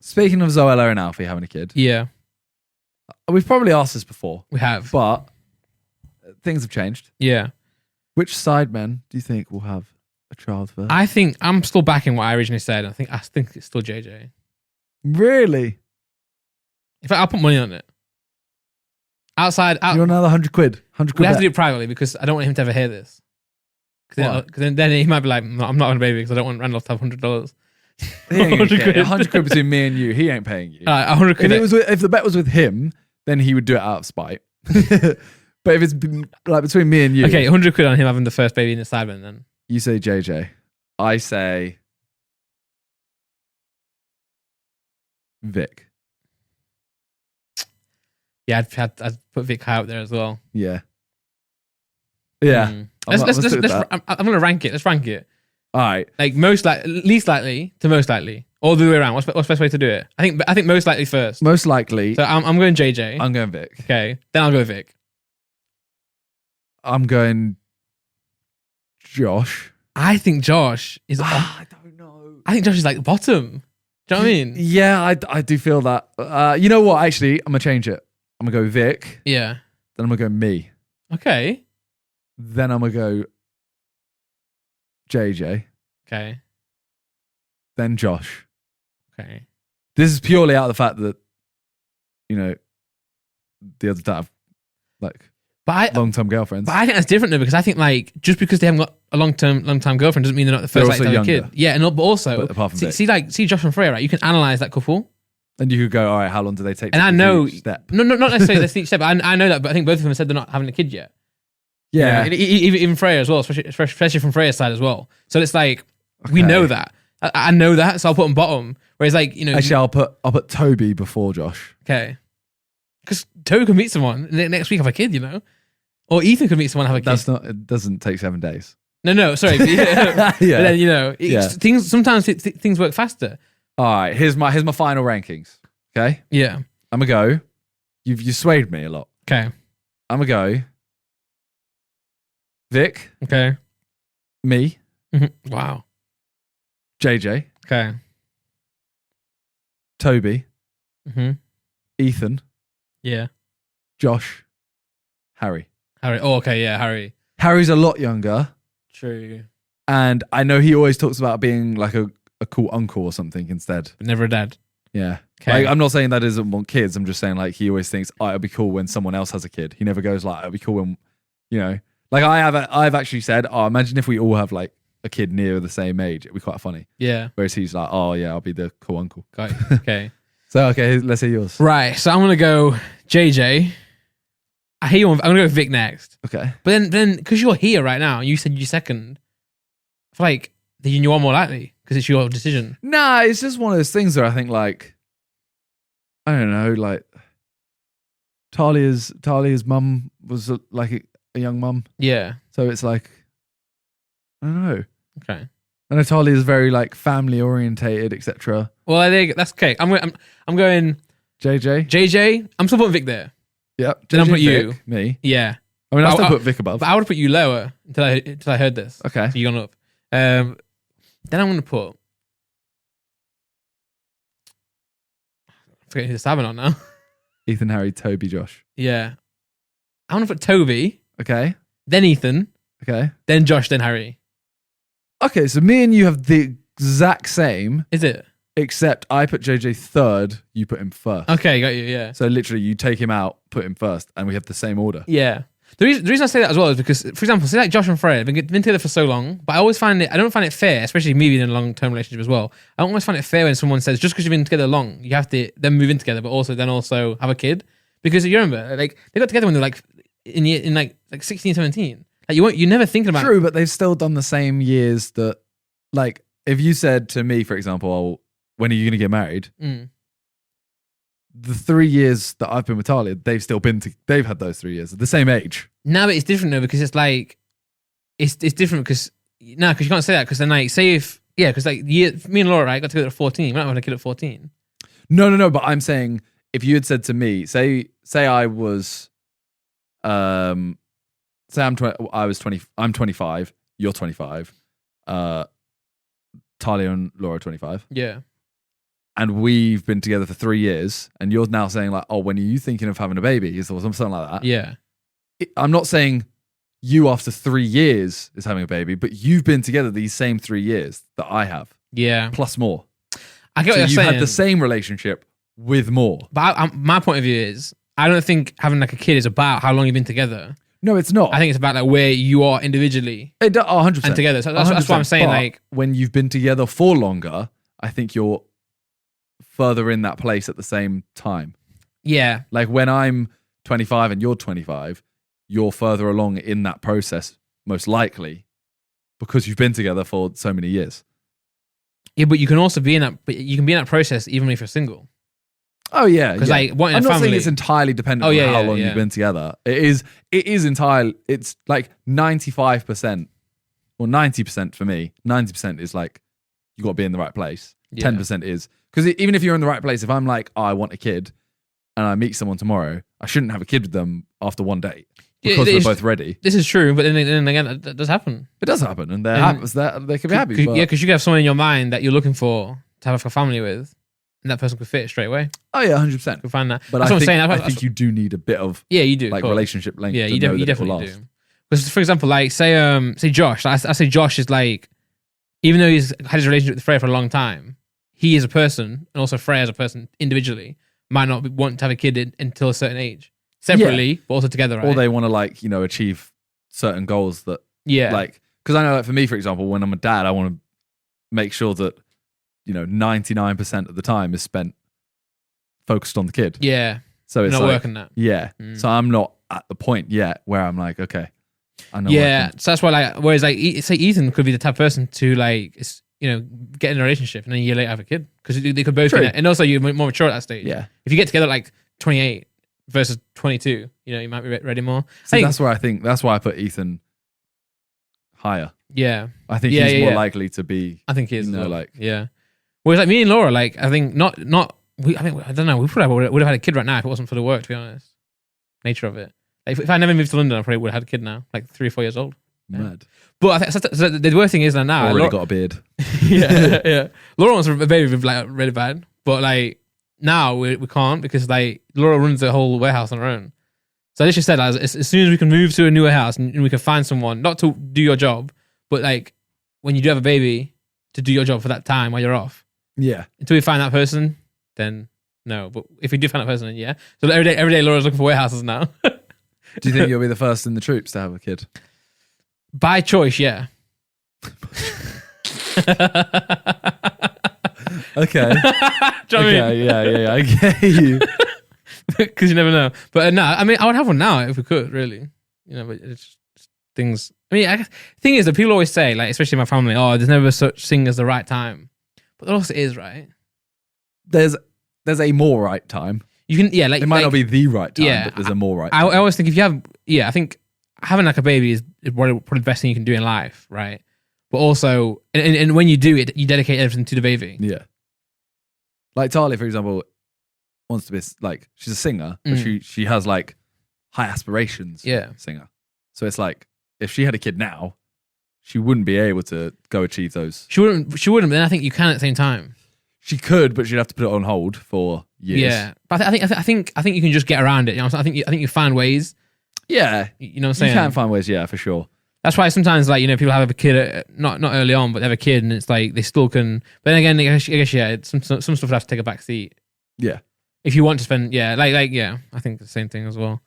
Speaking of Zoella and Alfie having a kid, Yeah, we've probably asked this before, we have. but things have changed. Yeah. Which sidemen do you think will have a child first? I think I'm still backing what I originally said. I think it's still JJ. Really? In fact, I'll put money on it. You want another 100 quid? 100 quid. We have to do it privately because I don't want him to ever hear this. Because then he might be like, "No, I'm not having a baby because I don't want Randolph to have $100. He ain't 100 quid between me and you. He ain't paying you. 100 quid. If the bet was with him, then he would do it out of spite. But if it's like between me and you, okay, 100 quid on him having the first baby in the Sidemen then. You say JJ. I say Vic. Yeah, I'd put Vic high up there as well. Yeah. Yeah. I'm gonna rank it. Let's rank it. All right. Like least likely to most likely, all the way around. What's the best way to do it? I think most likely first. Most likely. So I'm going JJ. I'm going Vic. Okay, then I'll go Vic. I'm going Josh. I think Josh is. I don't know. I think Josh is like the bottom. Do you know what I mean? Yeah, I do feel that. You know what? Actually, I'm gonna change it. I'm gonna go Vic. Yeah. Then I'm gonna go me. Okay. Then I'm gonna go JJ. Okay. Then Josh. Okay. This is purely out of the fact that, you know, the others don't have like long-term girlfriends. But I think that's different though, because I think like just because they haven't got a long-time girlfriend doesn't mean they're not the first to have a kid. Yeah, but also apart from see Josh and Freya, right? You can analyze that couple. And you could go, all right, how long do they take? And I know, step? No, not necessarily the each step. But I know that, but I think both of them have said they're not having a kid yet. Yeah, you know, even Freya as well, especially from Freya's side as well. So it's like we know that. I know that, so I'll put them bottom. Whereas like actually, I'll put Toby before Josh. Okay, because Toby could meet someone next week have a kid, you know, or Ethan could meet someone have a kid. It doesn't take 7 days. No, sorry. Yeah. But then, you know, things sometimes things work faster. All right, here's my final rankings. Okay. Yeah. I'm gonna go. You swayed me a lot. Okay. I'm gonna go. Vic. Okay. Me. Mm-hmm. Wow. JJ. Okay. Toby. Mm-hmm. Ethan. Yeah. Josh. Harry. Oh, okay. Yeah, Harry. Harry's a lot younger. True. And I know he always talks about being like a cool uncle or something instead. But never a dad. Yeah. Okay. Like, I'm not saying that he doesn't want kids. I'm just saying like he always thinks, oh, it'll be cool when someone else has a kid. He never goes like, it'll be cool when, you know. Like I've actually said, oh, imagine if we all have like a kid near the same age. It'd be quite funny. Yeah. Whereas he's like, oh yeah, I'll be the cool uncle. Got it. Okay. So okay, let's hear yours. Right. So I'm gonna go JJ. I hear you. I'm gonna go Vic next. Okay. But then because you're here right now, you said you second. I feel like you are more likely because it's your decision. Nah, it's just one of those things where I think like, I don't know, like Talia's mum was like a young mum. Yeah. So it's like, I don't know. Okay. I know Talia is very like family orientated, etc. Well, there you go. That's okay. I'm going JJ. I'm still putting Vic there. Yep. Then I'll put Vic, you. Me. Yeah. I mean, I'll still put Vic above. But I would put you lower until I heard this. Okay. So you gone up. Then I'm going to put. I'm forgetting who the Sidemen on now. Ethan, Harry, Toby, Josh. Yeah. I want to put Toby. Okay. Then Ethan. Okay. Then Josh. Then Harry. Okay, so me and you have the exact same. Is it? Except I put JJ third, you put him first. Okay, got you, yeah. So literally you take him out, put him first, and we have the same order. Yeah. The reason I say that as well is because, for example, say like Josh and Freya have been together for so long, but I don't find it fair, especially me being in a long-term relationship as well. I don't always find it fair when someone says, just because you've been together long, you have to then move in together, but also have a kid. Because you remember, like, they got together when they were like, in like 16, 17. Like, you're never thinking about True, but they've still done the same years that, like, if you said to me, for example, oh, when are you going to get married? The 3 years that I've been with Talia, they've had those 3 years at the same age. No, but it's different though, because it's like, it's different because you can't say that, because then like, say if, yeah, because like me and Laura, right, got together at 14. We're not having a kid at 14. No, but I'm saying, if you had said to me, say I was, say I'm 25, you're 25, Talia and Laura 25. Yeah. and we've been together for 3 years, and you're now saying like, oh, when are you thinking of having a baby? Or something like that. Yeah. I'm not saying you after 3 years is having a baby, but you've been together these same 3 years that I have. Yeah. Plus more. I get what you're you've saying. had the same relationship with more. But my point of view is, I don't think having like a kid is about how long you've been together. No, it's not. I think it's about like where you are individually 100%. and together. So that's why I'm saying, But like, when you've been together for longer, I think you're further in that place at the same time. yeah, Like when I'm 25 and you're 25, you're further along in that process, most likely, because you've been together for so many years. yeah. But you can also be in that. But you can be in that process even if you're single. Oh yeah, Because like wanting I'm a not family. saying it's entirely dependent on how long you've been together. It is entirely. It's like 95% or 90% for me. 90% is like you got to be in the right place. 10% is because even if you're in the right place, if I'm like, oh, I want a kid, and I meet someone tomorrow, I shouldn't have a kid with them after one date because we're both ready. This is true, but then again, that does happen. It does happen, and they could be happy. Yeah, because you could have someone in your mind that you're looking for to have a family with, and that person could fit straight away. Oh yeah, 100%. Could find that. But that's what I'm saying. I think you do need a bit of you do like relationship length. Yeah, you you definitely do. Because for example, like say Josh. I say Josh is like, even though he's had his relationship with Freya for a long time, he is a person, and also Freya as a person individually might not want to have a kid until a certain age, separately, but also together. Right? Or they want to like achieve certain goals that like, because I know like for me, for example, when I'm a dad, I want to make sure that 99% of the time is spent focused on the kid. Yeah. So it's not like, working that. Yeah. So I'm not at the point yet where I'm like, okay, I know. Yeah. So that's why like, whereas like say Ethan could be the type of person to like, get in a relationship and then a year later have a kid because they could both be in it. And also you're more mature at that stage. Yeah. If you get together at like 28 versus 22, you might be ready more. So that's why I put Ethan higher. Yeah. I think he's more likely to be. I think he is. Like, yeah. Whereas like me and Laura, like I think not. I don't know. We probably would have had a kid right now if it wasn't for the work. To be honest, nature of it. Like, if I never moved to London, I probably would have had a kid now, like 3 or 4 years old. Mad. But I think so the worst thing is that now already got a beard. yeah. Laura wants a baby like really bad, but like now we can't because like Laura runs the whole warehouse on her own. So I literally said as soon as we can move to a newer house and we can find someone not to do your job, but like when you do have a baby to do your job for that time while you're off. Yeah. Until we find that person, then no. But if we do find that person, then yeah. So every day Laura's looking for warehouses now. Do you think you'll be the first in the troops to have a kid? By choice, yeah. Okay. Do you know what I mean? Yeah. I get you. Because you never know. But no, I mean, I would have one now if we could, really. But it's just things. I mean, the thing is that people always say, like, especially my family, oh, there's never such thing as the right time. But there also is, right? There's a more right time. You can, yeah, like it might not be the right time, yeah, but there's a more right time. I always think if you have, I think having like a baby is probably the best thing you can do in life, right? But also, and when you do it, you dedicate everything to the baby. Yeah. Like Talia, for example, wants to be like, she's a singer, but she has like high aspirations. Yeah. Singer. So it's like, if she had a kid now, she wouldn't be able to go achieve those. She wouldn't, but then I think you can at the same time. She could, but she'd have to put it on hold for years. Yeah. But I think you can just get around it. You know what I'm saying? I think you find ways. Yeah. You know what I'm saying? You can find ways, yeah, for sure. That's why sometimes, like, people have a kid, not early on, but they have a kid, and it's like they still can. But then again, I guess yeah, some stuff would have to take a back seat. Yeah. If you want to spend, I think the same thing as well.